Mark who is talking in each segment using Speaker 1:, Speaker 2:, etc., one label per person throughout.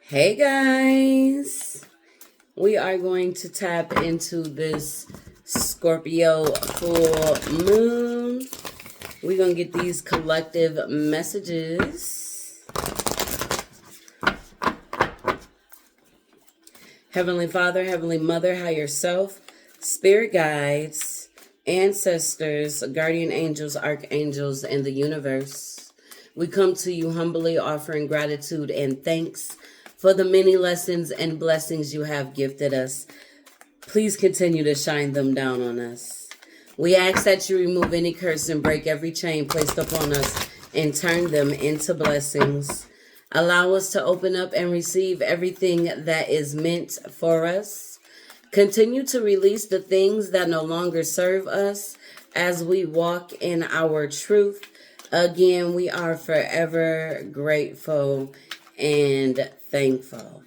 Speaker 1: Hey guys, we are going to tap into this Scorpio full moon. We're going to get these collective messages. Heavenly Father, Heavenly Mother, Higher Self, Spirit Guides, Ancestors, Guardian Angels, Archangels, and the Universe. We come to you humbly offering gratitude and thanks for the many lessons and blessings you have gifted us. Please continue to shine them down on us. We ask that you remove any curse and break every chain placed upon us and turn them into blessings. Allow us to open up and receive everything that is meant for us. Continue to release the things that no longer serve us as we walk in our truth. Again, we are forever grateful and thankful.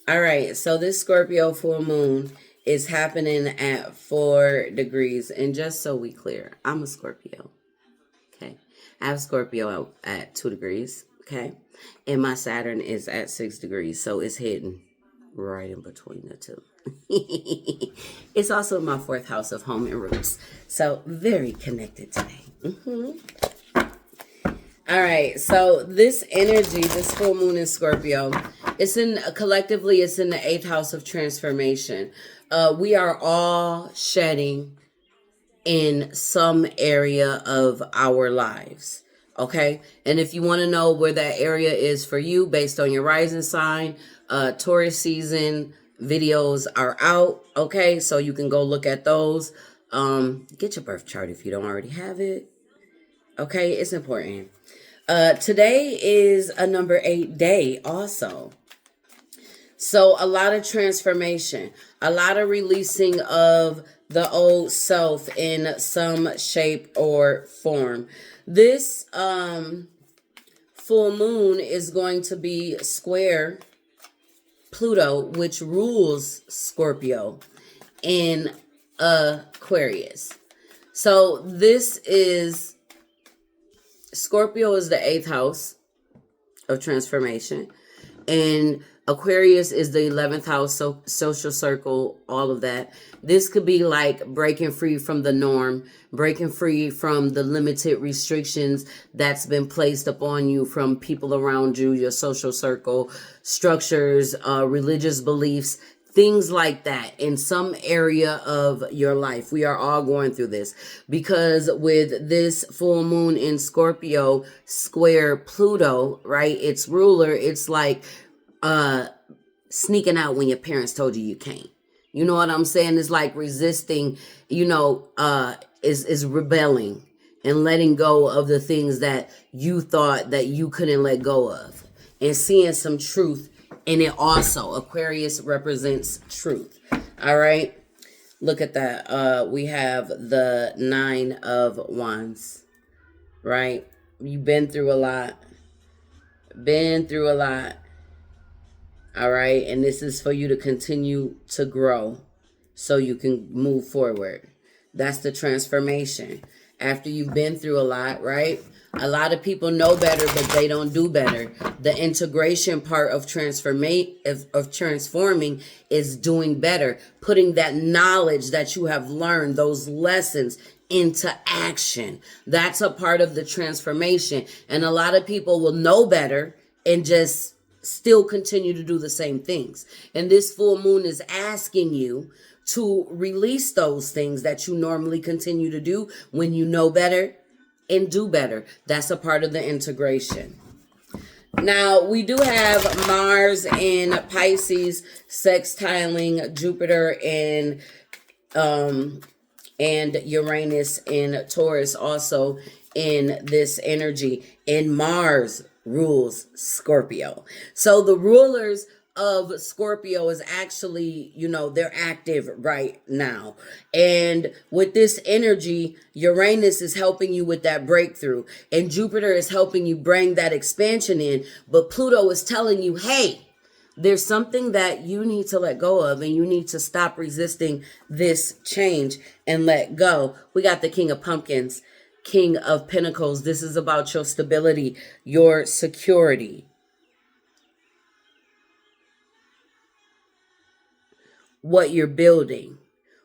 Speaker 1: All right, so this Scorpio full moon is happening at 4 degrees. And just so we clear, I'm a Scorpio. Okay. I have Scorpio at 2 degrees. Okay. And my Saturn is at 6 degrees. So it's hidden right in between the two. It's also my 4th house of home and roots. So very connected today. All right, so this energy, this full moon in Scorpio, it's collectively in the 8th house of transformation. We are all shedding in some area of our lives, okay? And if you want to know where that area is for you based on your rising sign, Taurus season videos are out, okay? So you can go look at those. Get your birth chart if you don't already have it, okay? It's important. Today is a number 8 day also. So a lot of transformation, a lot of releasing of the old self in some shape or form. This full moon is going to be square Pluto, which rules Scorpio in Aquarius. So this is Scorpio is the 8th house of transformation, and Aquarius is the 11th house, so social circle, all of that. This could be like breaking free from the norm, breaking free from the limited restrictions that's been placed upon you from people around you, your social circle, structures, religious beliefs, things like that in some area of your life. We are all going through this because with this full moon in Scorpio square Pluto, right? Its ruler, it's like sneaking out when your parents told you can't. You know what I'm saying? It's like resisting, is rebelling and letting go of the things that you thought that you couldn't let go of and seeing some truth. And it also, Aquarius represents truth. All right. Look at that. We have the 9 of Wands, right? You've been through a lot. All right. And this is for you to continue to grow so you can move forward. That's the transformation. After you've been through a lot, right? A lot of people know better, but they don't do better. The integration part of transforming is doing better, putting that knowledge that you have learned, those lessons into action. That's a part of the transformation. And a lot of people will know better and just still continue to do the same things. And this full moon is asking you to release those things that you normally continue to do when you know better and do better. That's a part of the integration. Now, we do have Mars in Pisces sextiling Jupiter and Uranus in Taurus also in this energy. And Mars rules Scorpio. So the rulers of Scorpio is actually, they're active right now. And with this energy, Uranus is helping you with that breakthrough. And Jupiter is helping you bring that expansion in. But Pluto is telling you, hey, there's something that you need to let go of and you need to stop resisting this change and let go. We got the King of Pumpkins, King of Pentacles. This is about your stability, your security. what you're building,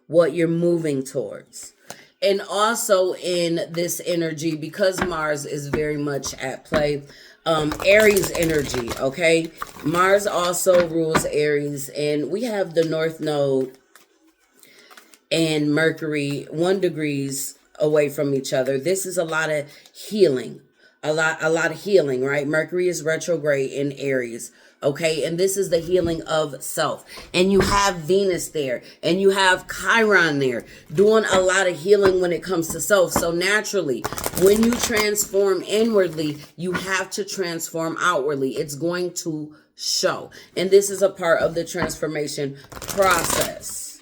Speaker 1: what you're moving towards. And also in this energy, because Mars is very much at play, Aries energy, okay? Mars also rules Aries, and we have the North Node and Mercury 1 degrees away from each other. This is a lot of healing. A lot of healing, right? Mercury is retrograde in Aries. Okay, and this is the healing of self. And you have Venus there, and you have Chiron there, doing a lot of healing when it comes to self. So naturally, when you transform inwardly, you have to transform outwardly. It's going to show. And this is a part of the transformation process.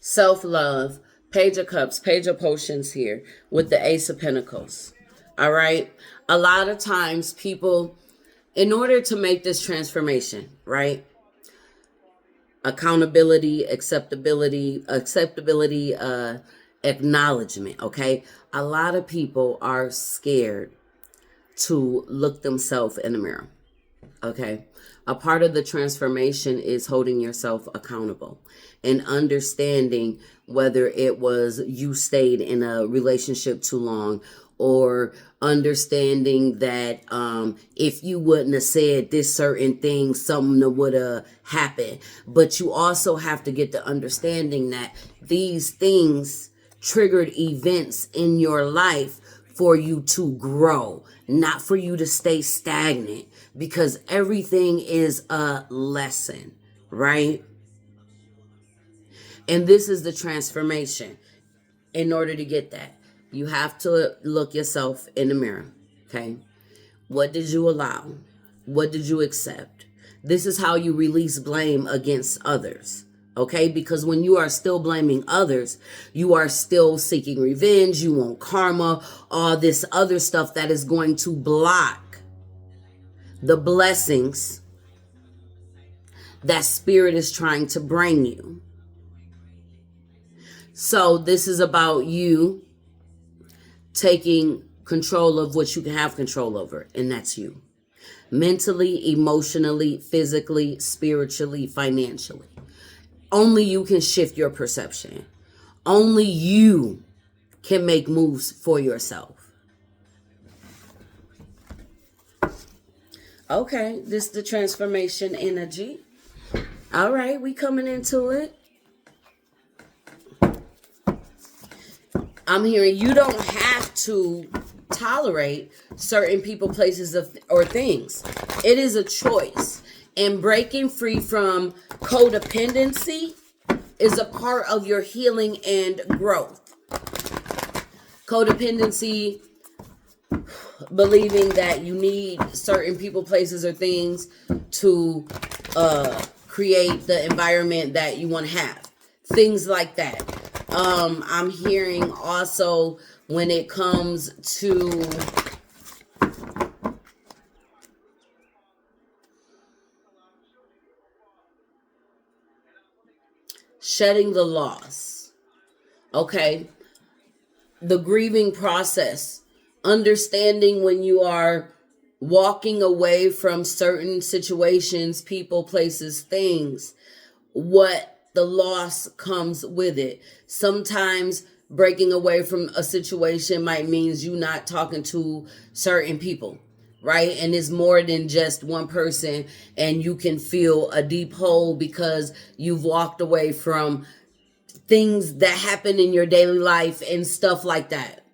Speaker 1: Self-love, Page of Cups, Page of Potions here with the Ace of Pentacles. All right. A lot of times people, in order to make this transformation, right? Accountability, acceptability, acknowledgement, okay? A lot of people are scared to look themselves in the mirror, okay? A part of the transformation is holding yourself accountable and understanding whether it was you stayed in a relationship too long, or understanding that if you wouldn't have said this certain thing, something would have happened. But you also have to get the understanding that these things triggered events in your life for you to grow, not for you to stay stagnant, because everything is a lesson, right? And this is the transformation. In order to get that, you have to look yourself in the mirror, okay? What did you allow? What did you accept? This is how you release blame against others, okay? Because when you are still blaming others, you are still seeking revenge, you want karma, all this other stuff that is going to block the blessings that spirit is trying to bring you. So this is about you taking control of what you can have control over, and that's you. Mentally, emotionally, physically, spiritually, financially. Only you can shift your perception. Only you can make moves for yourself. Okay, this is the transformation energy. All right, we coming into it. I'm hearing you don't have to tolerate certain people, places, or things. It is a choice. And breaking free from codependency is a part of your healing and growth. Codependency, believing that you need certain people, places, or things to create the environment that you want to have. Things like that. I'm hearing also when it comes to shedding the loss, okay? The grieving process, understanding when you are walking away from certain situations, people, places, things, what the loss comes with it. Sometimes breaking away from a situation might means you not talking to certain people, right? And it's more than just one person, and you can feel a deep hole because you've walked away from things that happen in your daily life and stuff like that.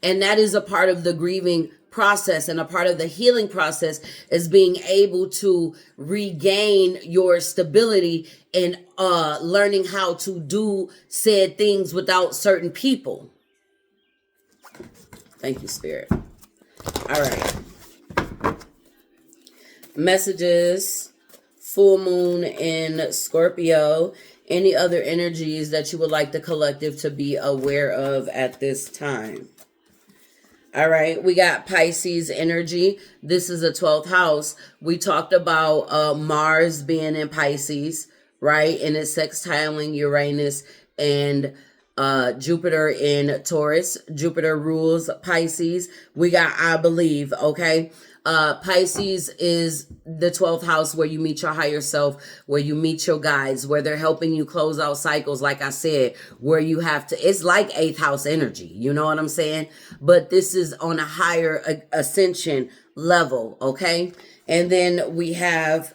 Speaker 1: And that is a part of the grieving process, and a part of the healing process is being able to regain your stability and learning how to do said things without certain people. Thank you, Spirit. All right. Messages, full moon in Scorpio. Any other energies that you would like the collective to be aware of at this time? All right, we got Pisces energy. This is a 12th house. We talked about Mars being in Pisces, right? And it's sextiling Uranus and Jupiter in Taurus. Jupiter rules Pisces. We got I believe, okay? Pisces is the 12th house where you meet your higher self, where you meet your guides, where they're helping you close out cycles, like I said, where you have to, it's like 8th house energy, you know what I'm saying? But this is on a higher ascension level, okay? And then we have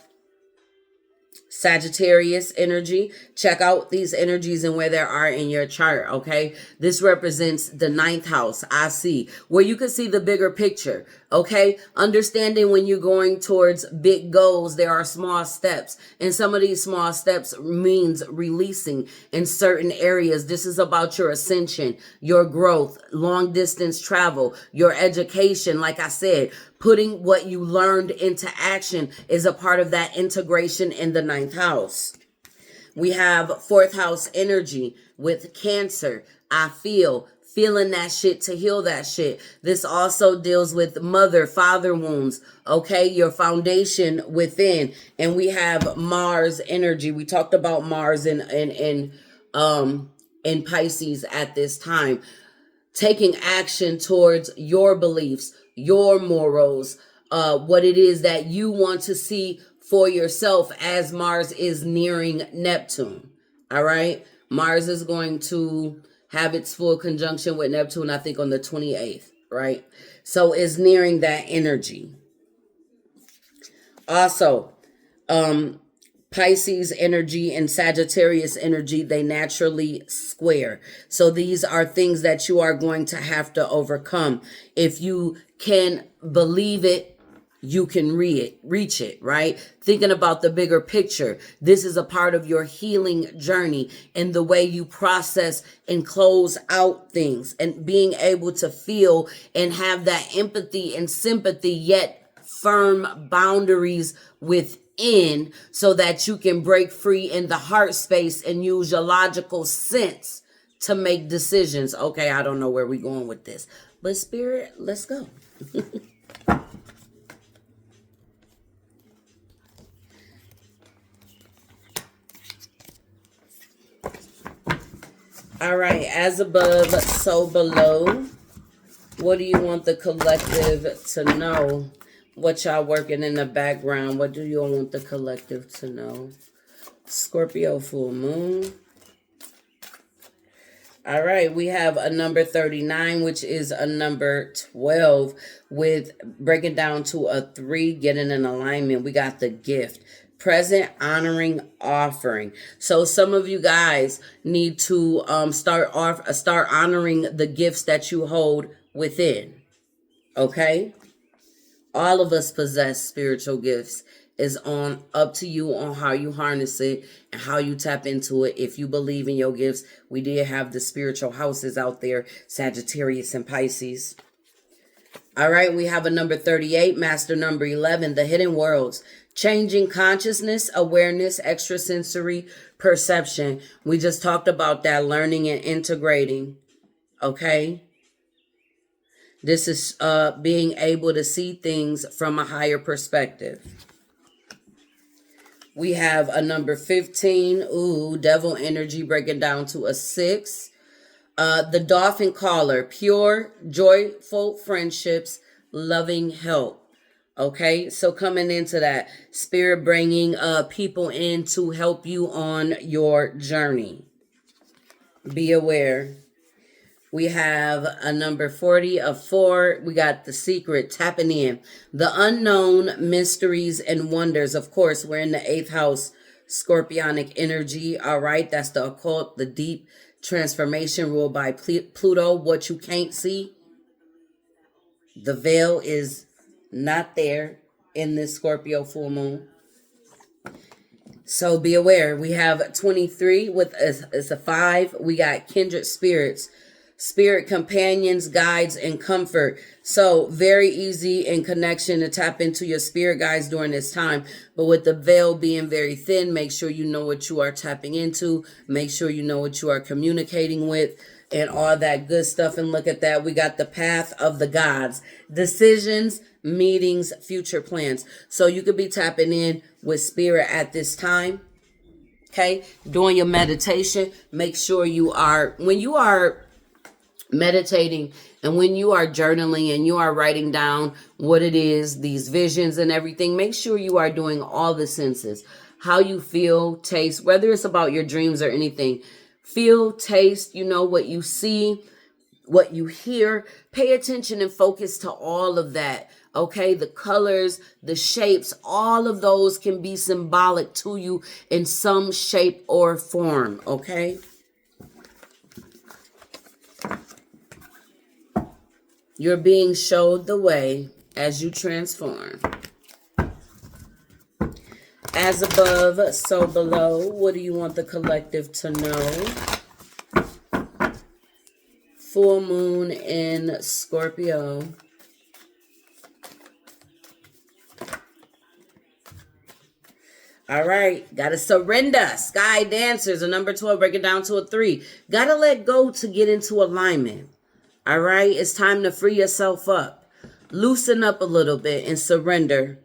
Speaker 1: Sagittarius energy. Check out these energies and where they are in your chart, okay? This represents the 9th house, I see, where you can see the bigger picture, okay? Understanding when you're going towards big goals, there are small steps. And some of these small steps means releasing in certain areas. This is about your ascension, your growth, long distance travel, your education, like I said. Putting what you learned into action is a part of that integration in the 9th house. We have 4th house energy with Cancer. I feeling that shit to heal that shit. This also deals with father wounds, okay? Your foundation within. And we have Mars energy. We talked about Mars in Pisces at this time. Taking action towards your beliefs, your morals, what it is that you want to see for yourself as Mars is nearing Neptune. All right. Mars is going to have its full conjunction with Neptune, I think on the 28th, right? So it's nearing that energy. Also, Pisces energy and Sagittarius energy, they naturally square. So these are things that you are going to have to overcome. If you can believe it, you can reach it, right? Thinking about the bigger picture. This is a part of your healing journey and the way you process and close out things and being able to feel and have that empathy and sympathy, yet firm boundaries within, so that you can break free in the heart space and use your logical sense to make decisions. Okay, I don't know where we're going with this, but Spirit, let's go. All right, as above, so below. What do you want the collective to know? What y'all working in the background? What do you want the collective to know? Scorpio full moon. All right, we have a number 39, which is a number 12, with breaking down to a 3, getting in alignment. We got the gift. Present, honoring, offering. So some of you guys need to start honoring the gifts that you hold within. Okay? All of us possess spiritual gifts. It's up to you on how you harness it and how you tap into it. If you believe in your gifts, we did have the spiritual houses out there, Sagittarius and Pisces. All right, we have a number 38, master number 11, the hidden worlds. Changing consciousness, awareness, extrasensory perception. We just talked about that, learning and integrating. Okay? This is being able to see things from a higher perspective. We have a number 15. Ooh, devil energy breaking down to a 6. The dolphin caller, pure, joyful friendships, loving help. Okay, so coming into that, spirit bringing people in to help you on your journey. Be aware. We have a number 40 of 4. We got the secret, tapping in. The unknown mysteries and wonders. Of course, we're in the 8th house, scorpionic energy. All right, that's the occult, the deep transformation ruled by Pluto. What you can't see. The veil is not there in this Scorpio full moon. So be aware. We have 23 with it's a 5. We got kindred spirits, spirit companions, guides, and comfort. So very easy in connection to tap into your spirit guides during this time. But with the veil being very thin, make sure you know what you are tapping into. Make sure you know what you are communicating with and all that good stuff. And look at that. We got the path of the gods. Decisions, meetings, future plans. So you could be tapping in with spirit at this time. Okay, doing your meditation, make sure you are, when you are meditating and when you are journaling and you are writing down what it is, these visions and everything, make sure you are doing all the senses. How you feel, taste, whether it's about your dreams or anything. Feel, taste, what you see, what you hear. Pay attention and focus to all of that. Okay, the colors, the shapes, all of those can be symbolic to you in some shape or form. Okay. You're being showed the way as you transform. As above, so below. What do you want the collective to know? Full moon in Scorpio. All right, gotta surrender. Sky Dancers, a number 12, break it down to a 3. Gotta let go to get into alignment. All right, it's time to free yourself up. Loosen up a little bit and surrender.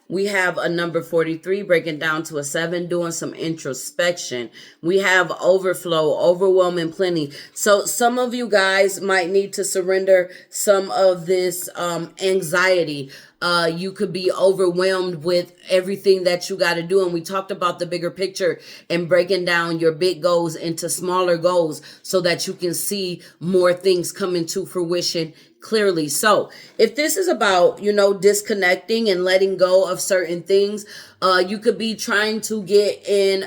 Speaker 1: We have a number 43, breaking down to a 7, doing some introspection. We have overflow, overwhelming plenty. So some of you guys might need to surrender some of this anxiety. You could be overwhelmed with everything that you got to do. And we talked about the bigger picture and breaking down your big goals into smaller goals so that you can see more things coming to fruition clearly. So if this is about, disconnecting and letting go of certain things, you could be trying to get in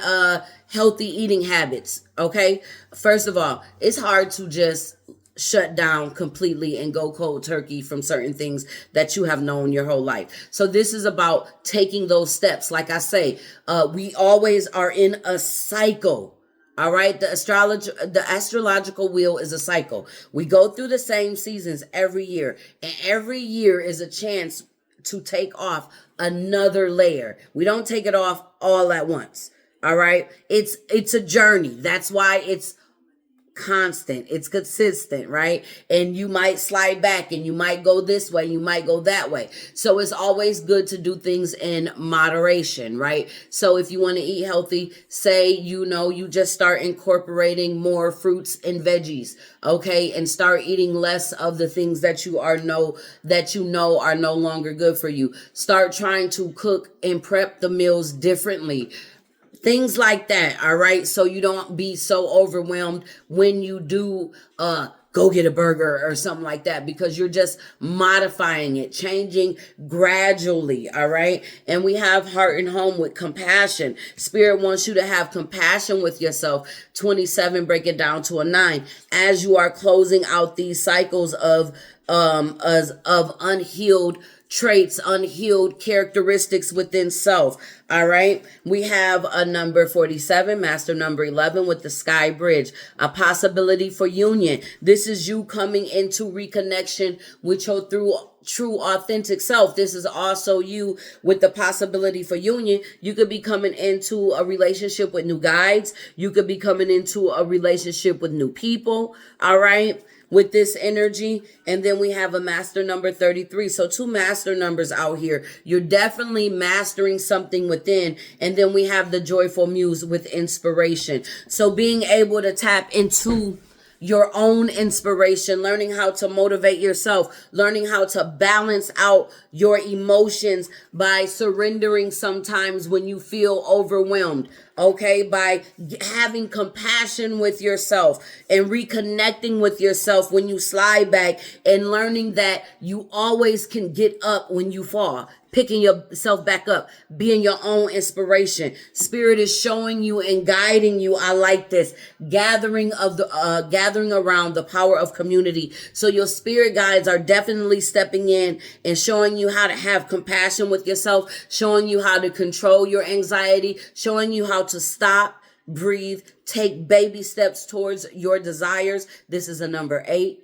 Speaker 1: healthy eating habits. Okay. First of all, it's hard to just shut down completely and go cold turkey from certain things that you have known your whole life. So this is about taking those steps. Like I say, we always are in a cycle. All right. The astrological wheel is a cycle. We go through the same seasons every year, and every year is a chance to take off another layer. We don't take it off all at once. All right. It's a journey. That's why it's constant, it's consistent, right? And you might slide back and you might go this way, you might go that way. So it's always good to do things in moderation, right? So if you want to eat healthy, say, you just start incorporating more fruits and veggies, okay? And start eating less of the things that you know are no longer good for you. Start trying to cook and prep the meals differently. Things like that, all right? So you don't be so overwhelmed when you do go get a burger or something like that, because you're just modifying it, changing gradually, all right? And we have heart and home with compassion. Spirit wants you to have compassion with yourself. 27, break it down to a 9. As you are closing out these cycles of unhealed traits, unhealed characteristics within self. All right. We have a number 47, master number 11 with the sky bridge, a possibility for union. This is you coming into reconnection with your true authentic self. This is also you with the possibility for union. You could be coming into a relationship with new guides. You could be coming into a relationship with new people. All right. With this energy. And then we have a master number 33. So 2 master numbers out here. You're definitely mastering something within. And then we have the joyful muse with inspiration. So being able to tap into your own inspiration, learning how to motivate yourself, learning how to balance out your emotions by surrendering sometimes when you feel overwhelmed, okay? By having compassion with yourself and reconnecting with yourself when you slide back, and learning that you always can get up when you fall. Picking yourself back up, being your own inspiration. Spirit is showing you and guiding you. I like this. Gathering around the power of community. So your spirit guides are definitely stepping in and showing you how to have compassion with yourself, showing you how to control your anxiety, showing you how to stop, breathe, take baby steps towards your desires. This is a number 8.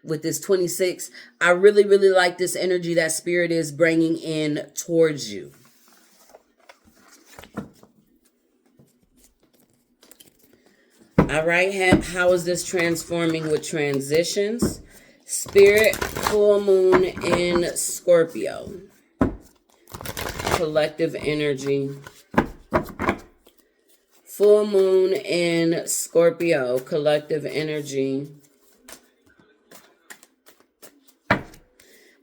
Speaker 1: With this 26, I really, really like this energy that Spirit is bringing in towards you. All right, how is this transforming with transitions? Spirit, full moon in Scorpio. collective energy. Full moon in Scorpio, collective energy.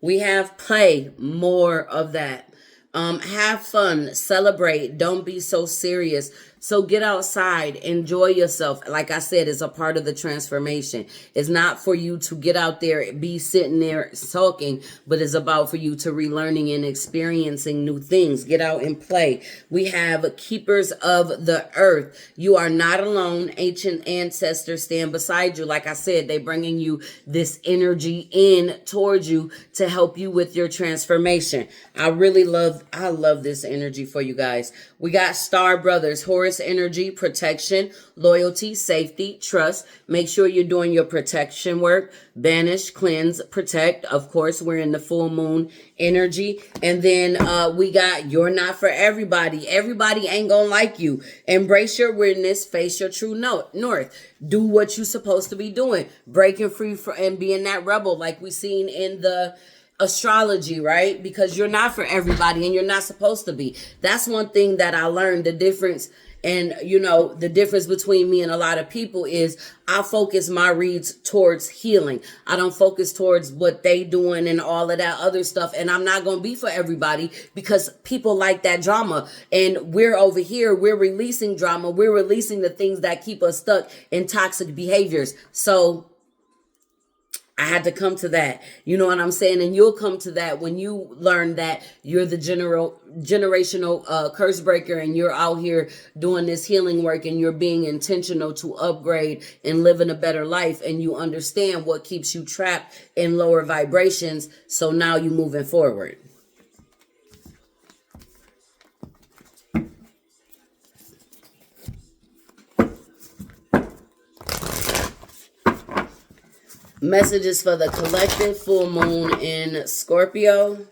Speaker 1: We have play, more of that. Have fun, celebrate, don't be so serious. So get outside, enjoy yourself. Like I said, it's a part of the transformation. It's not for you to get out there, be sitting there sulking, but it's about for you to relearning and experiencing new things. Get out and play. We have keepers of the earth. You are not alone. Ancient ancestors stand beside you. Like I said, they bringing you this energy in towards you to help you with your transformation. I love this energy for you guys. We got star brothers, Horus energy, protection, loyalty, safety, trust. Make sure you're doing your protection work. Banish, cleanse, protect. Of course, we're in the full moon energy. And then we got you're not for everybody. Everybody ain't gonna like you. Embrace your weirdness. Face your true north. Do what you're supposed to be doing. Breaking free and being that rebel like we seen in the astrology, right? Because you're not for everybody and you're not supposed to be. That's one thing that I learned, the difference. And, the difference between me and a lot of people is I focus my reads towards healing. I don't focus towards what they doing and all of that other stuff. And I'm not going to be for everybody because people like that drama. And we're over here, we're releasing drama. We're releasing the things that keep us stuck in toxic behaviors. So I had to come to that. You know what I'm saying? And you'll come to that when you learn that you're the generational curse breaker and you're out here doing this healing work and you're being intentional to upgrade and live in a better life. And you understand what keeps you trapped in lower vibrations. So now you're moving forward. Messages for the collective, full moon in Scorpio.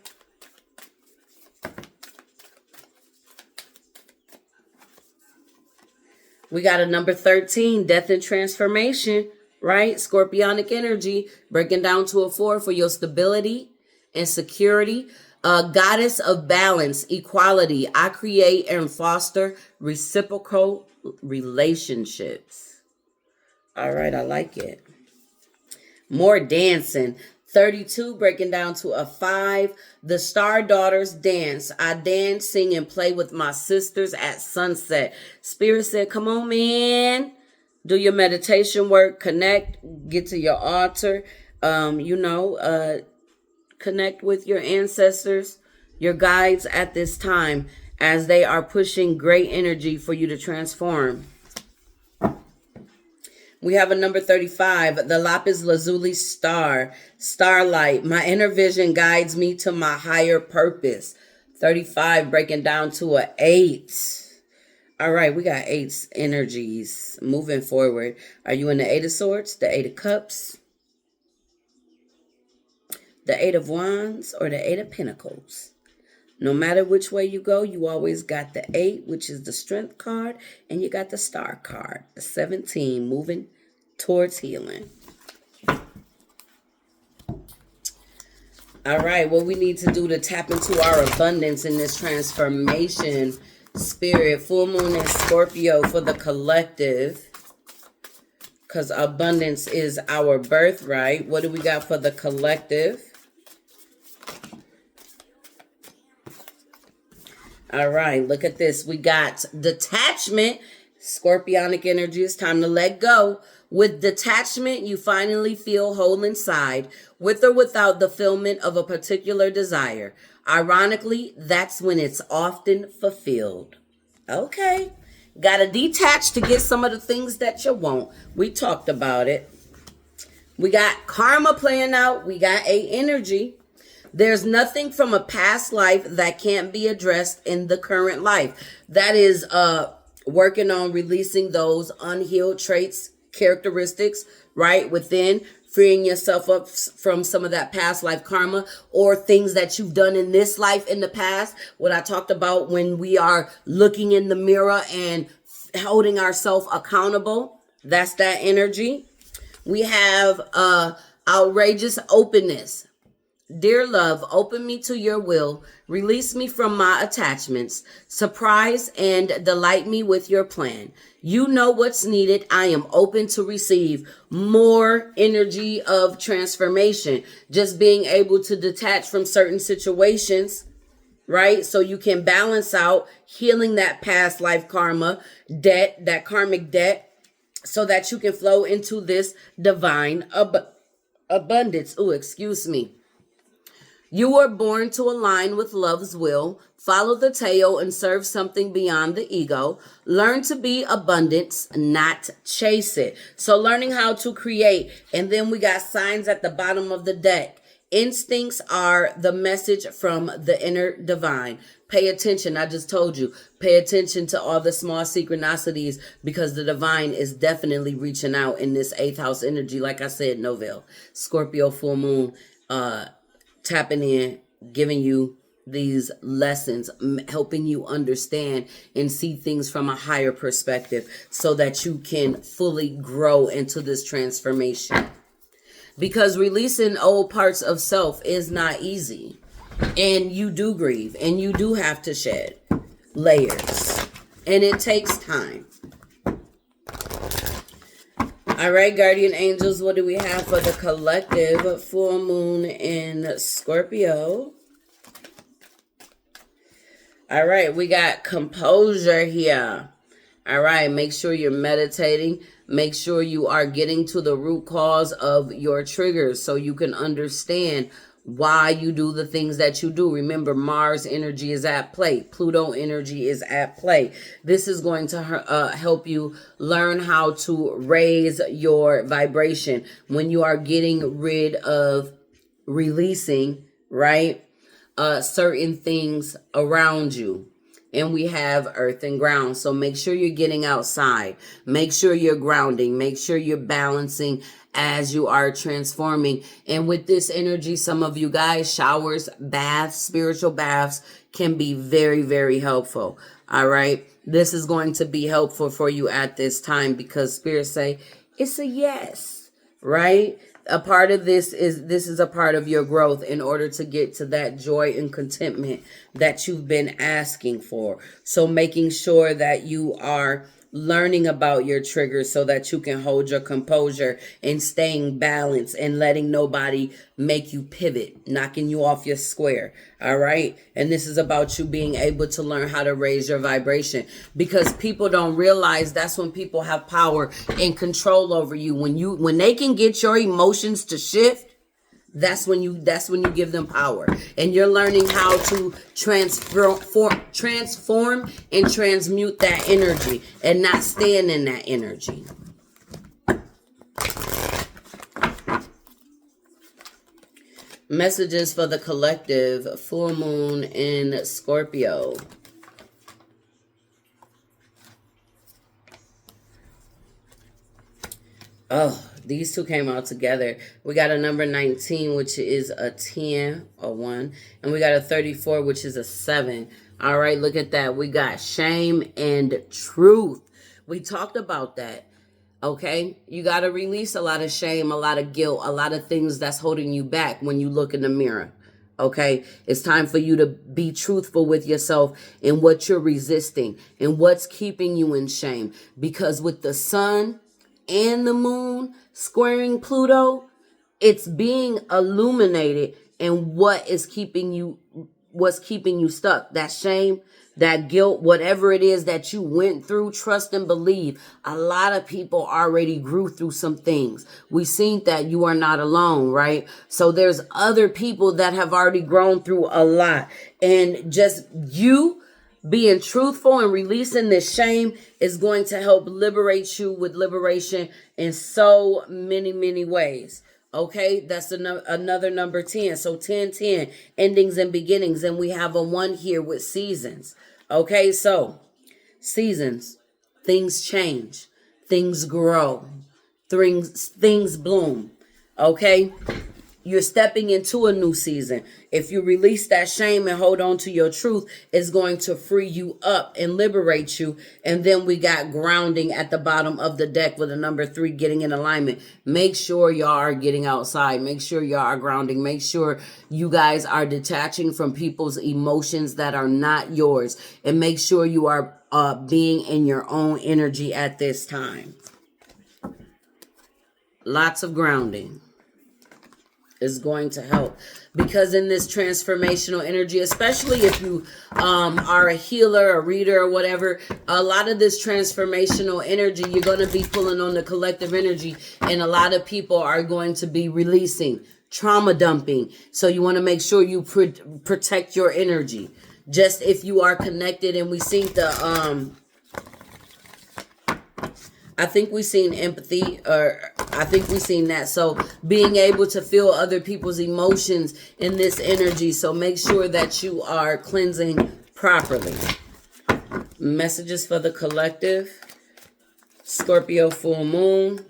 Speaker 1: We got a number 13, death and transformation, right? Scorpionic energy, breaking down to a 4 for your stability and security. Goddess of balance, equality. I create and foster reciprocal relationships. All right, I like it. More dancing. 32, breaking down to a 5. The Star Daughters dance. I dance, sing, and play with my sisters at sunset. Spirit said, come on, man. Do your meditation work. Connect. Get to your altar. Connect with your ancestors, your guides at this time as they are pushing great energy for you to transform. We have a number 35, the Lapis Lazuli star, starlight. My inner vision guides me to my higher purpose. 35, breaking down to a 8. All right, we got 8 energies moving forward. Are you in the 8 of Swords, the 8 of Cups, the 8 of Wands, or the 8 of Pentacles? No matter which way you go, you always got the 8, which is the Strength card, and you got the Star card, the 17, moving towards healing. All right, what we need to do to tap into our abundance in this transformation, Spirit, full moon in Scorpio for the collective, because abundance is our birthright. What do we got for the collective? All right, look at this. We got detachment. Scorpionic energy. It's time to let go. With detachment, you finally feel whole inside, with or without the fulfillment of a particular desire. Ironically, that's when it's often fulfilled. Okay. Got to detach to get some of the things that you want. We talked about it. We got karma playing out. We got a energy. There's nothing from a past life that can't be addressed in the current life. That is working on releasing those unhealed traits, characteristics, right, within, freeing yourself up from some of that past life karma or things that you've done in this life in the past. What I talked about when we are looking in the mirror and holding ourselves accountable. That's that energy. We have outrageous openness. Dear love, open me to your will, release me from my attachments, surprise and delight me with your plan. You know what's needed. I am open to receive more energy of transformation. Just being able to detach from certain situations, right? So you can balance out healing that past life karma debt, that karmic debt, so that you can flow into this divine abundance. Oh, excuse me. You were born to align with love's will, follow the tail, and serve something beyond the ego. Learn to be abundance, not chase it. So learning how to create. And then we got signs at the bottom of the deck. Instincts are the message from the inner divine. Pay attention. I just told you, pay attention to all the small synchronicities, because the divine is definitely reaching out in this 8th house energy. Like I said, Novell, Scorpio full moon, tapping in, giving you these lessons, helping you understand and see things from a higher perspective so that you can fully grow into this transformation. Because releasing old parts of self is not easy. And you do grieve, and you do have to shed layers. And it takes time. All right, guardian angels, what do we have for the collective full moon in Scorpio? All right, we got composure here. All right, make sure you're meditating. Make sure you are getting to the root cause of your triggers so you can understand why you do the things that you do. Remember, Mars energy is at play. Pluto energy is at play. This is going to help you learn how to raise your vibration when you are getting rid of releasing, right? Certain things around you. And we have earth and ground. So make sure you're getting outside. Make sure you're grounding. Make sure you're balancing as you are transforming. And with this energy, some of you guys, showers, baths, spiritual baths can be very, very helpful. All right. This is going to be helpful for you at this time because spirits say it's a yes, right? A part of this is a part of your growth in order to get to that joy and contentment that you've been asking for. So making sure that you are learning about your triggers so that you can hold your composure and staying balanced and letting nobody make you pivot, knocking you off your square. All right. And this is about you being able to learn how to raise your vibration, because people don't realize that's when people have power and control over you. When they can get your emotions to shift, that's when you give them power. And you're learning how to transform and transmute that energy and not stand in that energy. Messages for the collective full moon in Scorpio. Oh, these two came out together. We got a number 19, which is a 10 or 1. And we got a 34, which is a 7. All right, look at that. We got shame and truth. We talked about that. Okay, you got to release a lot of shame, a lot of guilt, a lot of things that's holding you back when you look in the mirror. Okay, it's time for you to be truthful with yourself and what you're resisting and what's keeping you in shame. Because with the sun and the moon squaring Pluto, it's being illuminated and what's keeping you stuck. That shame, that guilt, whatever it is that you went through, trust and believe. A lot of people already grew through some things. We seen that you are not alone, right? So there's other people that have already grown through a lot. And just you being truthful and releasing this shame is going to help liberate you with liberation in so many, many ways. Okay, that's another number 10. So 10, 10, endings and beginnings. And we have a 1 here with seasons. Okay, so seasons, things change, things grow, things bloom. Okay, You're stepping into a new season. If you release that shame and hold on to your truth, it's going to free you up and liberate you. And then we got grounding at the bottom of the deck with a number 3 getting in alignment. Make sure y'all are getting outside. Make sure y'all are grounding. Make sure you guys are detaching from people's emotions that are not yours. And make sure you are being in your own energy at this time. Lots of grounding is going to help, because in this transformational energy, especially if you are a healer, a reader, or whatever, a lot of this transformational energy, you're going to be pulling on the collective energy, and a lot of people are going to be releasing, trauma dumping. So you want to make sure you protect your energy. Just if you are connected, and we see the I think we've seen empathy, or I think we've seen that. So being able to feel other people's emotions in this energy. So make sure that you are cleansing properly. Messages for the collective. Scorpio full moon.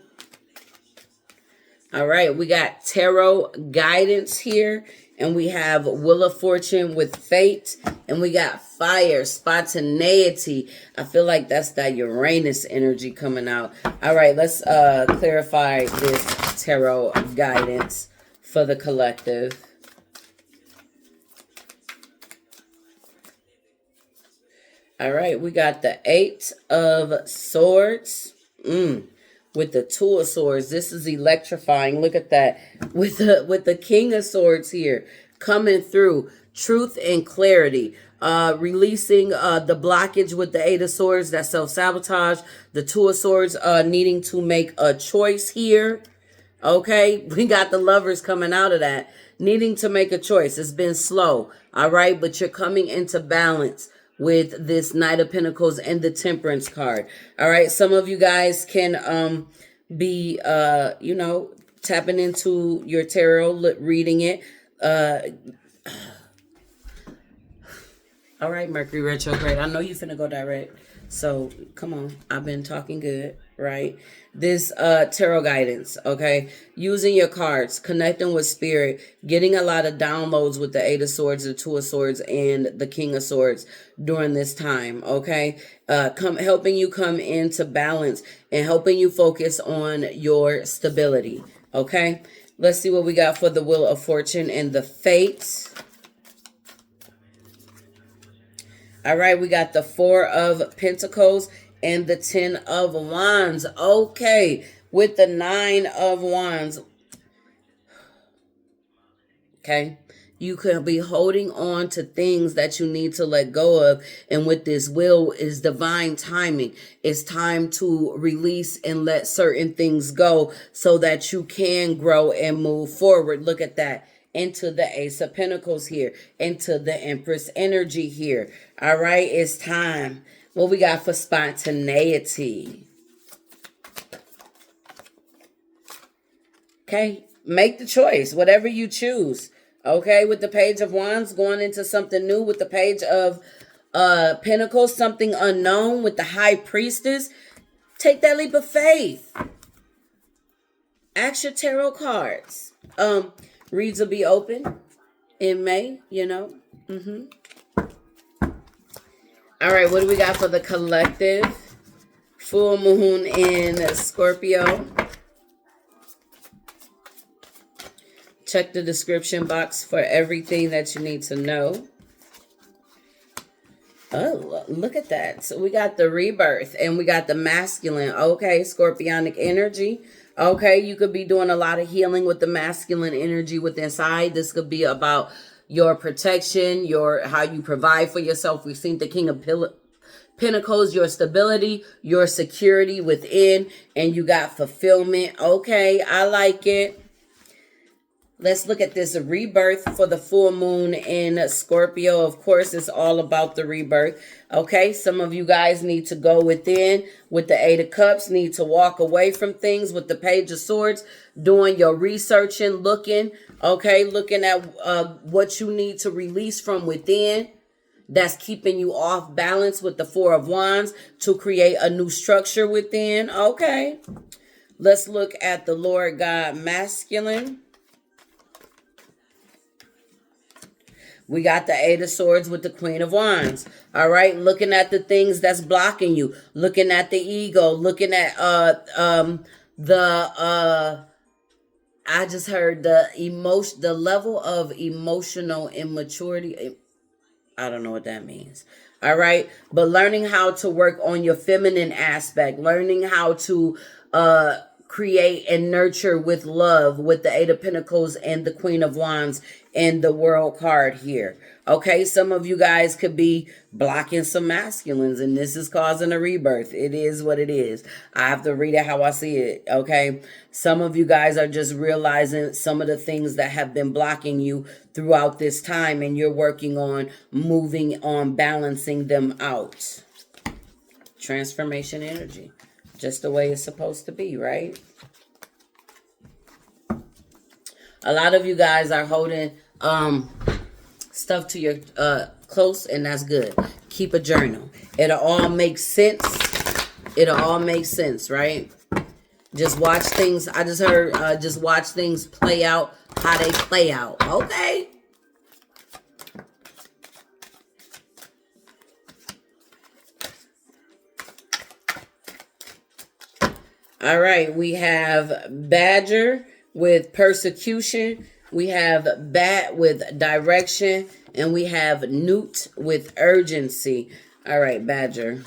Speaker 1: All right, we got tarot guidance here. And we have Wheel of Fortune with fate. And we got fire, spontaneity. I feel like that's that Uranus energy coming out. All right, let's clarify this tarot guidance for the collective. All right, we got the 8 of Swords. With the 2 of Swords. This is electrifying. Look at that. With the King of Swords here coming through. Truth and clarity. Releasing the blockage with the 8 of Swords. That self-sabotage. The 2 of Swords needing to make a choice here. Okay. We got the Lovers coming out of that. Needing to make a choice. It's been slow. All right. But you're coming into balance with this Knight of Pentacles and the Temperance card. All right. Some of you guys can be, tapping into your tarot, reading it. All right, Mercury retrograde. I know you finna go direct. So come on. I've been talking good, right? This tarot guidance, okay? Using your cards, connecting with spirit, getting a lot of downloads with the 8 of Swords, the 2 of Swords, and the King of Swords during this time, okay? Helping you come into balance and helping you focus on your stability, okay? Let's see what we got for the Wheel of Fortune and the Fates. All right, we got the 4 of Pentacles and the 10 of Wands. Okay, with the 9 of Wands. Okay, you could be holding on to things that you need to let go of. And with this wheel is divine timing. It's time to release and let certain things go so that you can grow and move forward. Look at that. Into the Ace of Pentacles here. Into the Empress energy here. All right, it's time. What we got for spontaneity? Okay, make the choice. Whatever you choose. Okay, with the Page of Wands, going into something new. With the Page of Pentacles, something unknown. With the High Priestess, take that leap of faith. Ask your tarot cards. Reads will be open in May, All right, what do we got for the collective? Full moon in Scorpio. Check the description box for everything that you need to know. Oh, look at that. So we got the rebirth and we got the masculine. Okay, scorpionic energy. Okay, you could be doing a lot of healing with the masculine energy within inside. This could be about your protection, how you provide for yourself. We've seen the King of Pentacles, your stability, your security within, and you got fulfillment. Okay, I like it. Let's look at this rebirth for the full moon in Scorpio. Of course, it's all about the rebirth. Okay, some of you guys need to go within with the 8 of Cups, need to walk away from things with the Page of Swords, doing your researching, looking at what you need to release from within. That's keeping you off balance with the 4 of Wands to create a new structure within. Okay, let's look at the Lord God masculine. We got the Eight of Swords with the Queen of Wands. All right, looking at the things that's blocking you, looking at the ego, looking at I just heard the level of emotional immaturity. I don't know what that means. All right. But learning how to work on your feminine aspect, learning how to create and nurture with love with the Eight of Pentacles and the Queen of Wands and the World card here. Okay, some of you guys could be blocking some masculines, and this is causing a rebirth. It is what it is. I have to read it how I see it. Okay, some of you guys are just realizing some of the things that have been blocking you throughout this time, and you're working on moving on, balancing them out. Transformation energy, just the way it's supposed to be, right? A lot of you guys are holding stuff to your close, and that's good. Keep a journal. It'll all make sense. It'll all make sense, right? Just watch things. I just heard just watch things play out how they play out. Okay. All right, we have Badger with persecution. We have Bat with direction. And we have Newt with urgency. All right, Badger.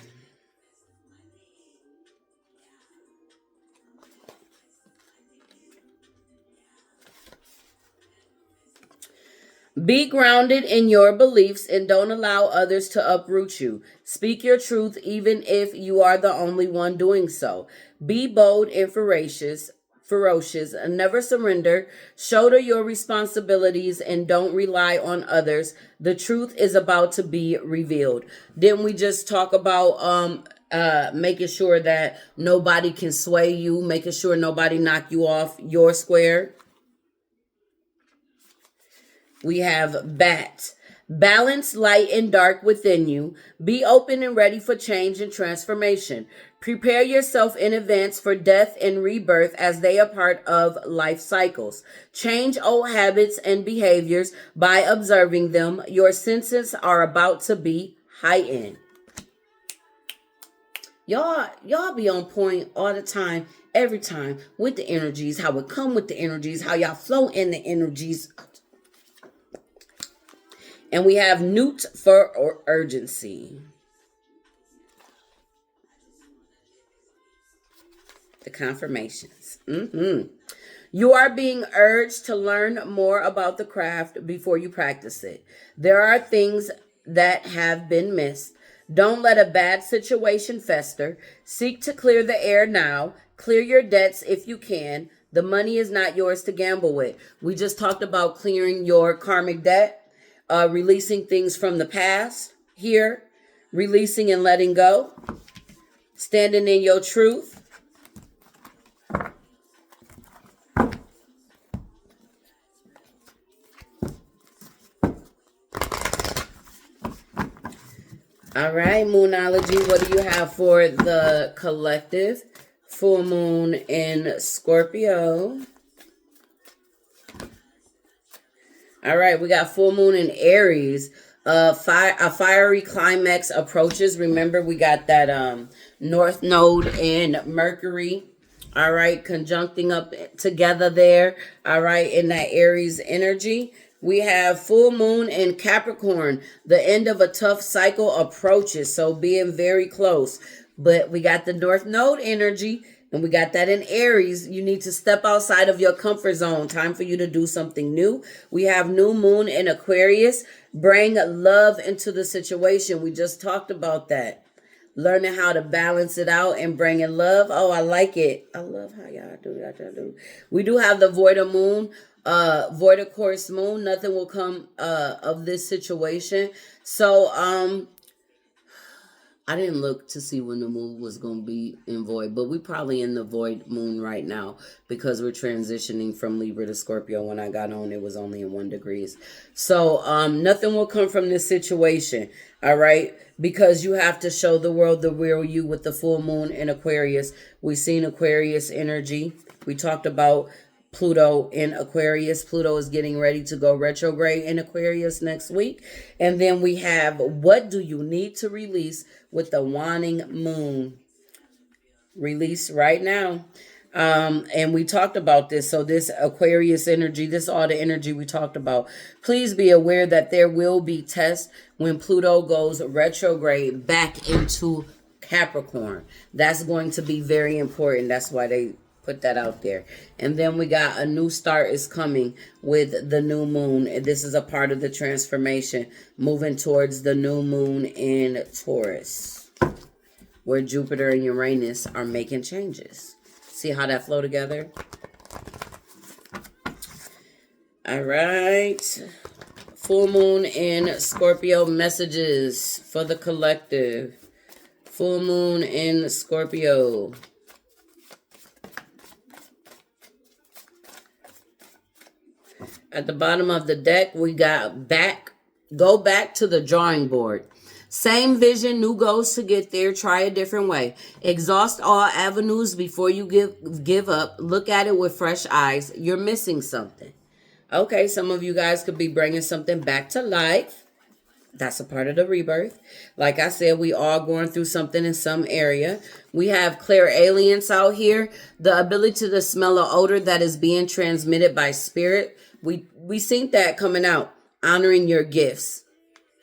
Speaker 1: Be grounded in your beliefs and don't allow others to uproot you. Speak your truth even if you are the only one doing so. Be bold and ferocious, and never surrender. Shoulder your responsibilities and don't rely on others. The truth is about to be revealed. Didn't we just talk about making sure that nobody can sway you, making sure nobody knock you off your square? We have Bat. Balance light and dark within you. Be open and ready for change and transformation. Prepare yourself in advance for death and rebirth as they are part of life cycles. Change old habits and behaviors by observing them. Your senses are about to be heightened. Y'all be on point all the time, every time, with the energies, how it come with the energies, how y'all flow in the energies. And we have Newt for urgency. The confirmations. You are being urged to learn more about the craft before you practice it. There are things that have been missed. Don't let a bad situation fester. Seek to clear the air now. Clear your debts if you can. The money is not yours to gamble with. We just talked about clearing your karmic debt. Releasing things from the past here, releasing and letting go, standing in your truth. All right, Moonology, what do you have for the collective? Full moon in Scorpio. All right, we got full moon in Aries. A fiery climax approaches. Remember, we got that North Node and Mercury. All right, conjuncting up together there. All right, in that Aries energy. We have full moon in Capricorn. The end of a tough cycle approaches, so being very close. But we got the North Node energy. And we got that in Aries. You need to step outside of your comfort zone. Time for you to do something new. We have new moon in Aquarius. Bring love into the situation. We just talked about that. Learning how to balance it out and bringing love. Oh, I like it. I love how y'all do. We do have the Void of Moon. Void of Course Moon. Nothing will come of this situation. So, I didn't look to see when the moon was going to be in void, but we probably in the void moon right now because we're transitioning from Libra to Scorpio. When I got on, it was only in 1 degree. So nothing will come from this situation, all right? Because you have to show the world the real you with the full moon in Aquarius. We've seen Aquarius energy. We talked about Pluto in Aquarius. Pluto is getting ready to go retrograde in Aquarius next week. And then we have what do you need to release with the waning moon. Release right now. And we talked about this. So this Aquarius energy, this all the energy we talked about. Please be aware that there will be tests when Pluto goes retrograde back into Capricorn. That's going to be very important. That's why they put that out there. And then we got a new start is coming with the new moon. And this is a part of the transformation, moving towards the new moon in Taurus, where Jupiter and Uranus are making changes. See how that flow together? All right. Full moon in Scorpio, messages for the collective. Full moon in Scorpio. At the bottom of the deck, we got go back to the drawing board. Same vision, new goals to get there. Try a different way. Exhaust all avenues before you give up. Look at it with fresh eyes. You're missing something. Okay, some of you guys could be bringing something back to life. That's a part of the rebirth. Like I said, we all going through something in some area. We have clairalience out here. The ability to smell an odor that is being transmitted by spirit. We seen that coming out. Honoring your gifts.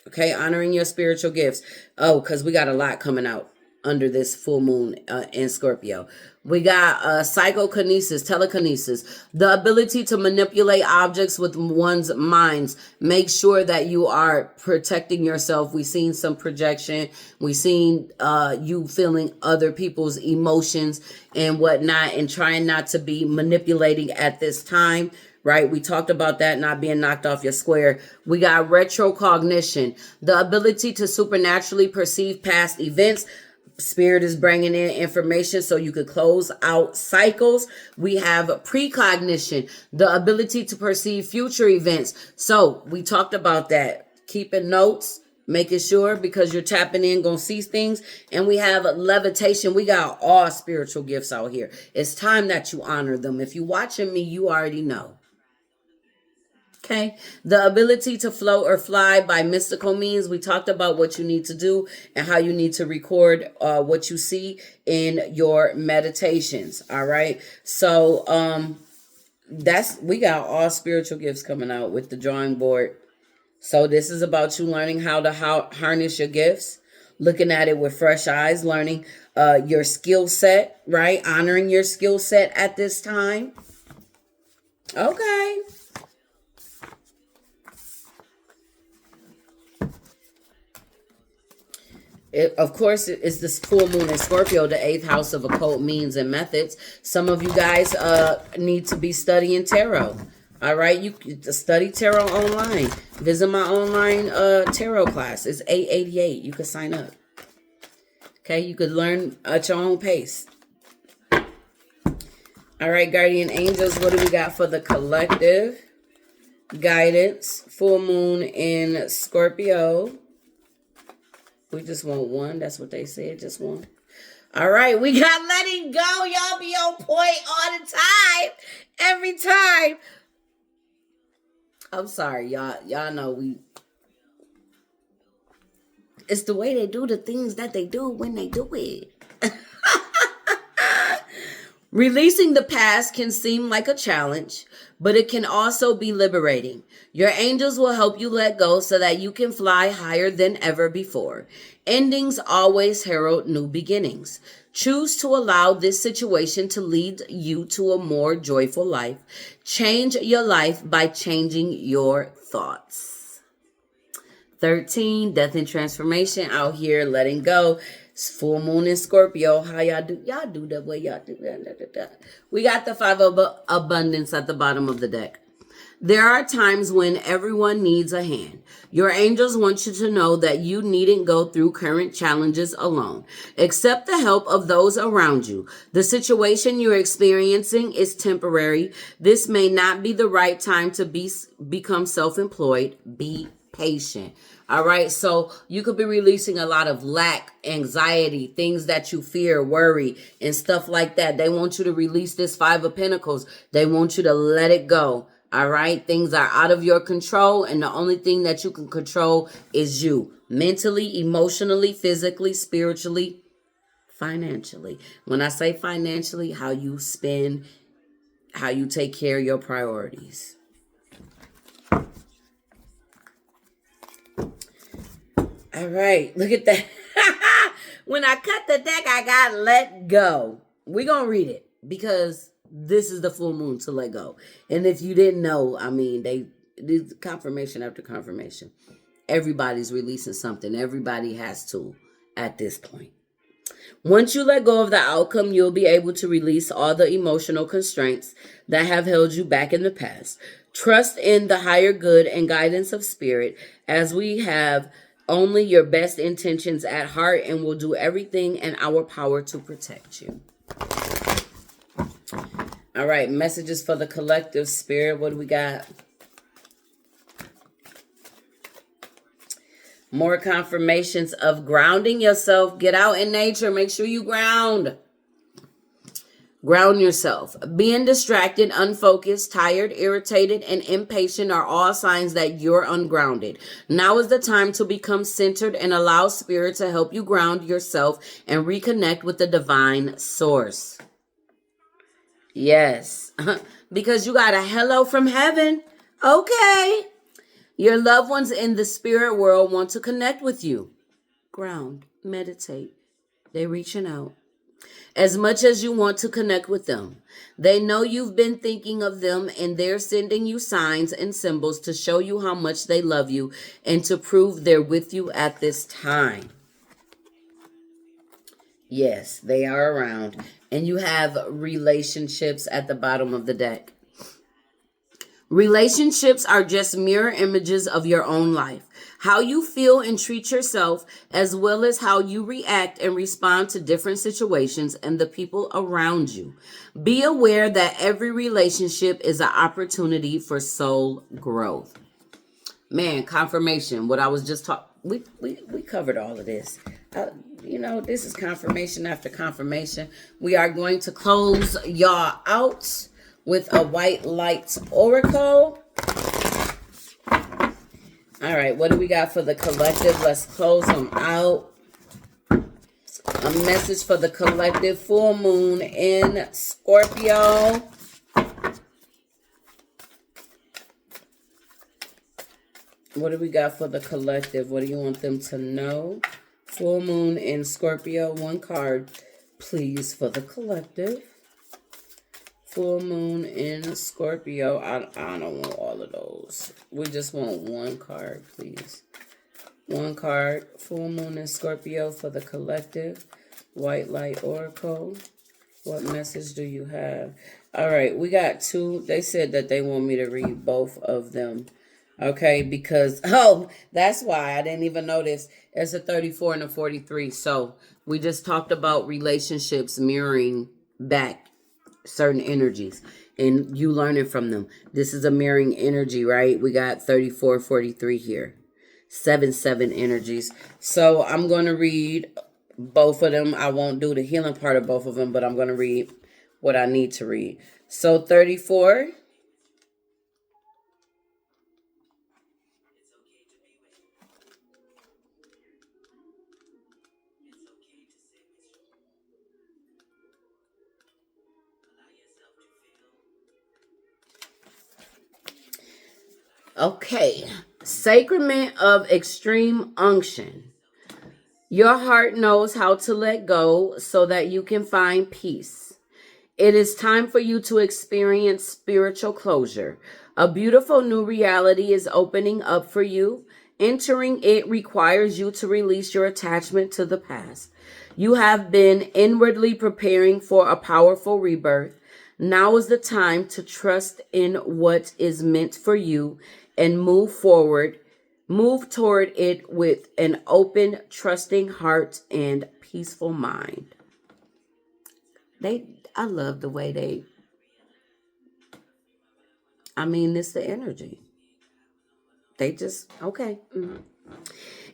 Speaker 1: Okay, honoring your spiritual gifts. Oh, because we got a lot coming out under this full moon in Scorpio. We got psychokinesis, telekinesis, the ability to manipulate objects with one's minds. Make sure that you are protecting yourself. We've seen some projection. We've seen you feeling other people's emotions and whatnot, and trying not to be manipulating at this time. Right? We talked about that not being knocked off your square. We got retrocognition, the ability to supernaturally perceive past events. Spirit is bringing in information so you could close out cycles. We have precognition, the ability to perceive future events. So we talked about that. Keeping notes, making sure, because you're tapping in, gonna see things. And we have levitation. We got all spiritual gifts out here. It's time that you honor them. If you're watching me, you already know. Okay, the ability to float or fly by mystical means. We talked about what you need to do and how you need to record what you see in your meditations. All right, so we got all spiritual gifts coming out with the drawing board. So this is about you learning how to harness your gifts, looking at it with fresh eyes, learning your skill set, right? Honoring your skill set at this time. Okay. Of course, it's this full moon in Scorpio, the 8th house of occult means and methods. Some of you guys need to be studying tarot. All right, you can study tarot online. Visit my online tarot class. It's $8.88. You can sign up. Okay, you could learn at your own pace. All right, guardian angels, what do we got for the collective? Guidance, full moon in Scorpio. We just want one. That's what they said. Just one. All right. We got letting go. Y'all be on point all the time. Every time. I'm sorry, y'all. Y'all know it's the way they do the things that they do when they do it. Releasing the past can seem like a challenge, but it can also be liberating. Your angels will help you let go so that you can fly higher than ever before. Endings always herald new beginnings. Choose to allow this situation to lead you to a more joyful life. Change your life by changing your thoughts. 13, death and transformation out here, letting go. Full moon in Scorpio. How y'all do? Y'all do the way y'all do. We got the 5 of abundance at the bottom of the deck. There are times when everyone needs a hand. Your angels want you to know that you needn't go through current challenges alone. Accept the help of those around you. The situation you're experiencing is temporary. This may not be the right time to become self-employed. Be patient. All right. So you could be releasing a lot of lack, anxiety, things that you fear, worry, and stuff like that. They want you to release this Five of Pentacles. They want you to let it go. All right. Things are out of your control. And the only thing that you can control is you. Mentally, emotionally, physically, spiritually, financially. When I say financially, how you spend, how you take care of your priorities. All right, look at that. When I cut the deck, I got let go. We're going to read it because this is the full moon to let go. And if you didn't know, I mean, they did confirmation after confirmation. Everybody's releasing something. Everybody has to at this point. Once you let go of the outcome, you'll be able to release all the emotional constraints that have held you back in the past. Trust in the higher good and guidance of spirit, as we have only your best intentions at heart and will do everything in our power to protect you. All right, messages for the collective spirit. What do we got? More confirmations of grounding yourself. Get out in nature. Make sure you ground. Ground yourself. Being distracted, unfocused, tired, irritated, and impatient are all signs that you're ungrounded. Now is the time to become centered and allow spirit to help you ground yourself and reconnect with the divine source. Yes, because you got a hello from heaven. Okay. Your loved ones in the spirit world want to connect with you. Ground, meditate. They're reaching out. As much as you want to connect with them, they know you've been thinking of them and they're sending you signs and symbols to show you how much they love you and to prove they're with you at this time. Yes, they are around. And you have relationships at the bottom of the deck. Relationships are just mirror images of your own life. How you feel and treat yourself, as well as how you react and respond to different situations and the people around you. Be aware that every relationship is an opportunity for soul growth. Man, confirmation. What I was just talking, we covered all of this. This is confirmation after confirmation. We are going to close y'all out with a white light oracle. All right, what do we got for the collective? Let's close them out. A message for the collective. Full moon in Scorpio. What do we got for the collective? What do you want them to know? Full moon in Scorpio. One card, please, for the collective. Full moon in Scorpio. I don't want all of those. We just want one card, please. One card. Full moon in Scorpio for the collective. White light oracle. What message do you have? All right, we got two. They said that they want me to read both of them. Okay, because, that's why I didn't even notice. It's a 34 and a 43. So we just talked about relationships mirroring back certain energies and you learning from them. This is a mirroring energy, right? We got 34, 43 here. 7 energies. So I'm going to read both of them. I won't do the healing part of both of them, but I'm going to read what I need to read. So 34. Okay, sacrament of extreme unction. Your heart knows how to let go so that you can find peace. It is time for you to experience spiritual closure. A beautiful new reality is opening up for you. Entering it requires you to release your attachment to the past. You have been inwardly preparing for a powerful rebirth. Now is the time to trust in what is meant for you and move forward. Move toward it with an open, trusting heart and peaceful mind. I love the way it's the energy. They just, okay.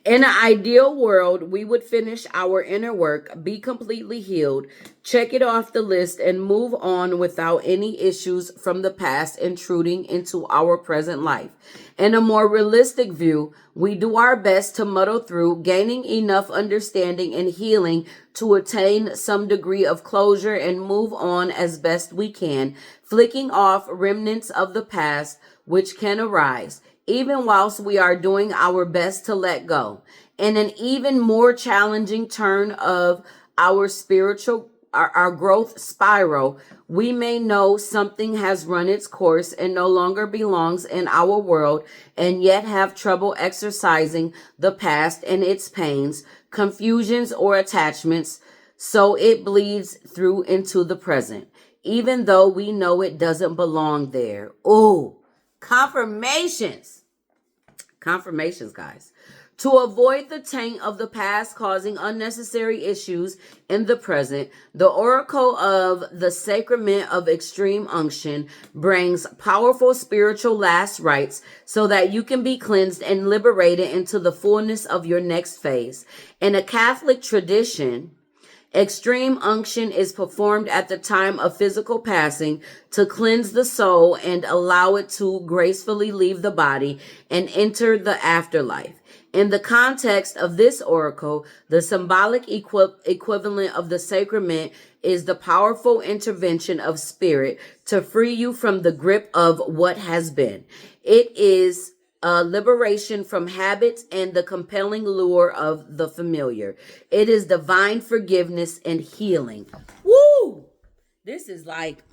Speaker 1: In an ideal world, we would finish our inner work, be completely healed, check it off the list, and move on without any issues from the past intruding into our present life. In a more realistic view, we do our best to muddle through, gaining enough understanding and healing to attain some degree of closure and move on as best we can, flicking off remnants of the past which can arise, even whilst we are doing our best to let go. In an even more challenging turn of our our growth spiral, we may know something has run its course and no longer belongs in our world, and yet have trouble exercising the past and its pains, confusions, or attachments, so it bleeds through into the present, even though we know it doesn't belong there. Ooh. Confirmations, guys. To avoid the taint of the past causing unnecessary issues in the present, the Oracle of the Sacrament of Extreme Unction brings powerful spiritual last rites so that you can be cleansed and liberated into the fullness of your next phase. In a Catholic tradition, extreme unction is performed at the time of physical passing to cleanse the soul and allow it to gracefully leave the body and enter the afterlife. In the context of this oracle, the symbolic equivalent of the sacrament is the powerful intervention of spirit to free you from the grip of what has been. It is liberation from habits and the compelling lure of the familiar. It is divine forgiveness and healing. Woo! This is like,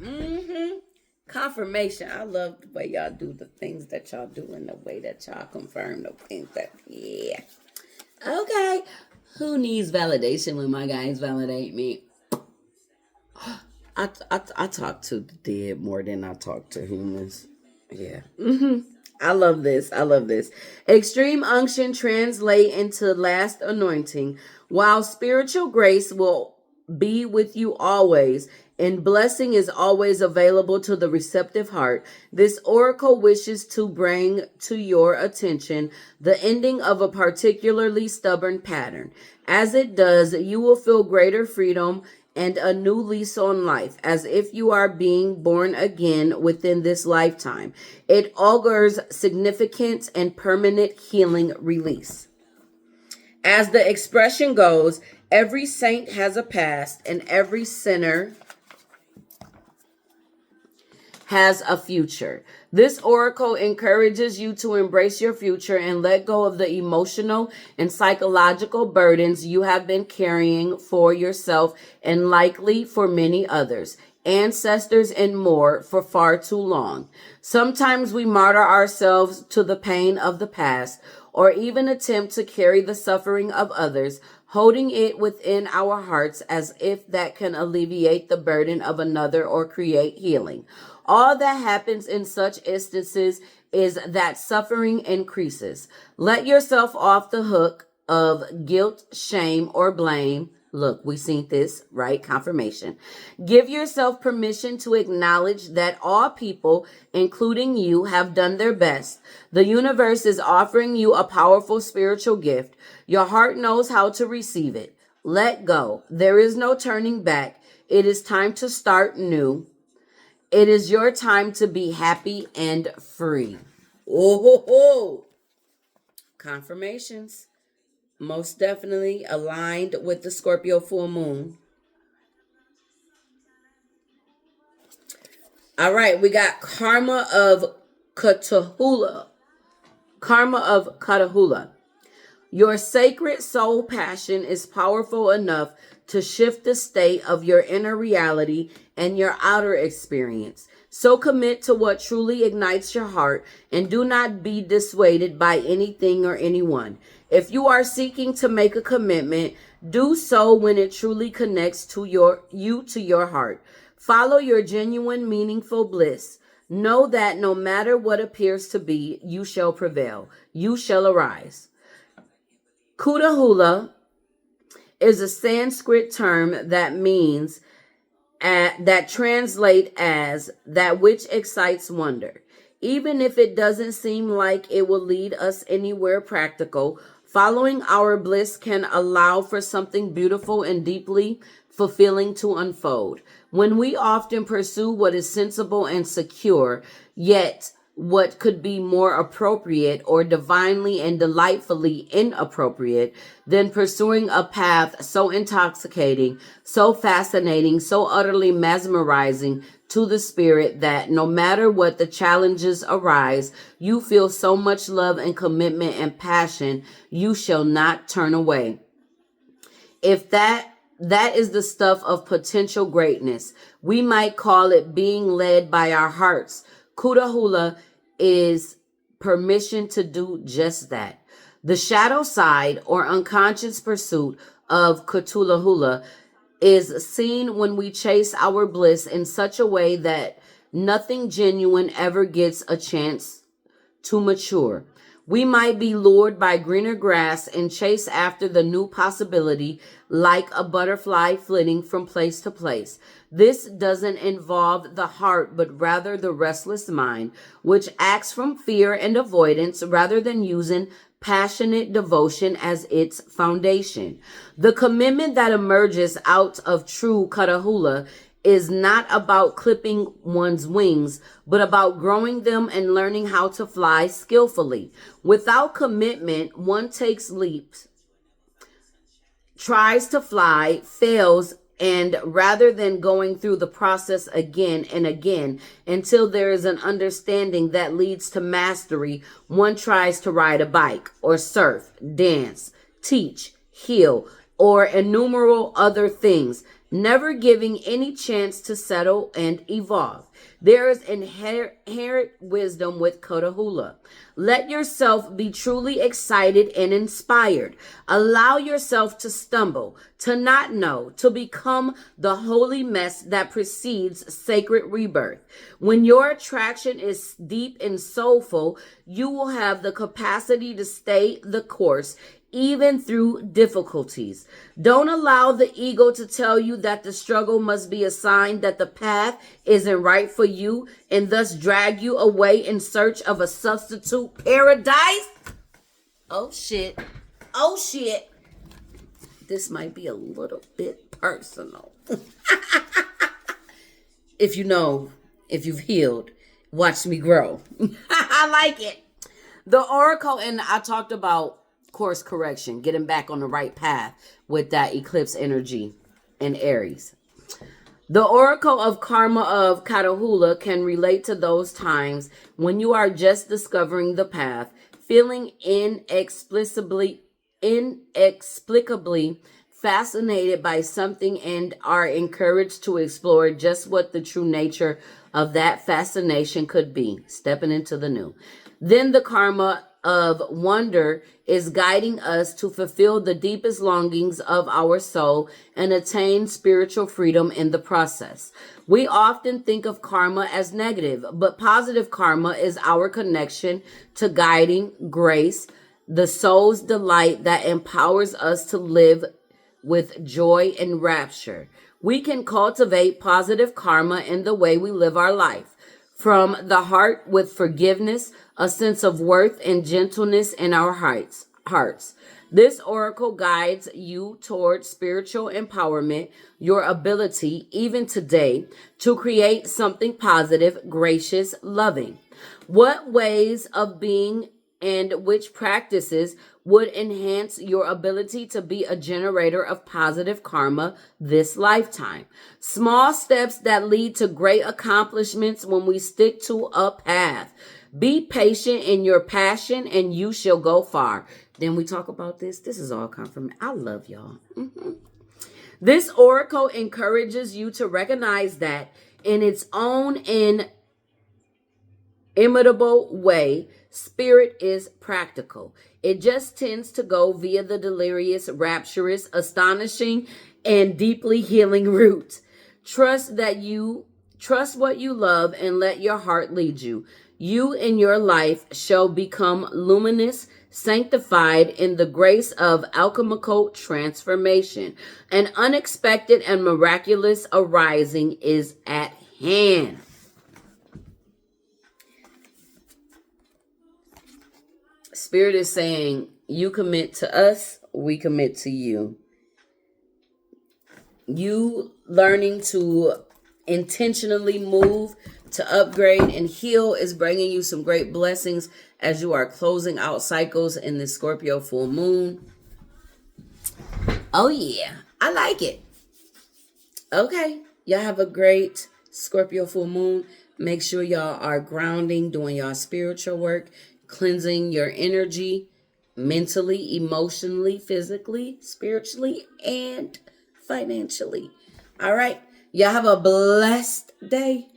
Speaker 1: confirmation. I love the way y'all do the things that y'all do and the way that y'all confirm the things that, yeah. Okay. Who needs validation when my guys validate me? I talk to the dead more than I talk to humans. Yeah. I love this. Extreme unction translate into last anointing. While spiritual grace will be with you always, and blessing is always available to the receptive heart, this oracle wishes to bring to your attention the ending of a particularly stubborn pattern. As it does, you will feel greater freedom and a new lease on life, as if you are being born again within this lifetime. It augurs significant and permanent healing release. As the expression goes, every saint has a past and every sinner has a future. This oracle encourages you to embrace your future and let go of the emotional and psychological burdens you have been carrying for yourself and likely for many others, ancestors, and more for far too long. Sometimes we martyr ourselves to the pain of the past or even attempt to carry the suffering of others, holding it within our hearts as if that can alleviate the burden of another or create healing. All that happens in such instances is that suffering increases. Let yourself off the hook of guilt, shame, or blame. Look, we seen this, right? Confirmation. Give yourself permission to acknowledge that all people, including you, have done their best. The universe is offering you a powerful spiritual gift. Your heart knows how to receive it. Let go. There is no turning back. It is time to start new. It is your time to be happy and free. Oh, confirmations. Most definitely aligned with the Scorpio full moon. All right, we got Karma of Cthulhu. Karma of Cthulhu. Your sacred soul passion is powerful enough to shift the state of your inner reality and your outer experience. So commit to what truly ignites your heart and do not be dissuaded by anything or anyone. If you are seeking to make a commitment, do so when it truly connects to your heart. Follow your genuine, meaningful bliss. Know that no matter what appears to be, you shall prevail. You shall arise. Cthulhu is a Sanskrit term that means that translate as that which excites wonder. Even if it doesn't seem like it will lead us anywhere practical, following our bliss can allow for something beautiful and deeply fulfilling to unfold. When we often pursue what is sensible and secure, yet what could be more appropriate or divinely and delightfully inappropriate than pursuing a path so intoxicating, so fascinating, so utterly mesmerizing to the spirit that no matter what the challenges arise, you feel so much love and commitment and passion, you shall not turn away. If that is the stuff of potential greatness. We might call it being led by our hearts. Kuda Hula is permission to do just that. The shadow side or unconscious pursuit of Kutula Hula is seen when we chase our bliss in such a way that nothing genuine ever gets a chance to mature. We might be lured by greener grass and chase after the new possibility like a butterfly flitting from place to place. This doesn't involve the heart, but rather the restless mind, which acts from fear and avoidance rather than using passionate devotion as its foundation. The commitment that emerges out of true Katahula is not about clipping one's wings, but about growing them and learning how to fly skillfully. Without commitment, one takes leaps, tries to fly, fails, and rather than going through the process again and again until there is an understanding that leads to mastery, one tries to ride a bike or surf, dance, teach, heal, or innumerable other things, never giving any chance to settle and evolve. There is inherent wisdom with Kotahula. Let yourself be truly excited and inspired. Allow yourself to stumble, to not know, to become the holy mess that precedes sacred rebirth. When your attraction is deep and soulful, you will have the capacity to stay the course even through difficulties. Don't allow the ego to tell you that the struggle must be a sign that the path isn't right for you and thus drag you away in search of a substitute paradise. Oh shit. Oh shit. This might be a little bit personal. If you've healed, watch me grow. I like it. The oracle, and I talked about course correction, getting back on the right path with that eclipse energy in Aries. The oracle of karma of Katahula can relate to those times when you are just discovering the path, feeling inexplicably fascinated by something and are encouraged to explore just what the true nature of that fascination could be, stepping into the new. Then the karma of wonder is guiding us to fulfill the deepest longings of our soul and attain spiritual freedom in the process. We often think of karma as negative, but positive karma is our connection to guiding grace, the soul's delight that empowers us to live with joy and rapture. We can cultivate positive karma in the way we live our life. From the heart with forgiveness, a sense of worth and gentleness in our hearts. This oracle guides you toward spiritual empowerment, your ability, even today, to create something positive, gracious, loving. What ways of being and which practices would enhance your ability to be a generator of positive karma this lifetime? Small steps that lead to great accomplishments when we stick to a path. Be patient in your passion and you shall go far. Then we talk about this. This is all confirmation. I love y'all. This oracle encourages you to recognize that in its own inimitable way, spirit is practical. It just tends to go via the delirious, rapturous, astonishing, and deeply healing route. Trust what you love and let your heart lead you. You in your life shall become luminous, sanctified in the grace of alchemical transformation. An unexpected and miraculous arising is at hand. Spirit is saying, you commit to us, we commit to you. You learning to intentionally move to upgrade and heal is bringing you some great blessings as you are closing out cycles in the Scorpio full moon. Oh yeah, I like it. Okay, y'all have a great Scorpio full moon. Make sure y'all are grounding, doing y'all spiritual work, cleansing your energy mentally, emotionally, physically, spiritually, and financially. All right, y'all have a blessed day.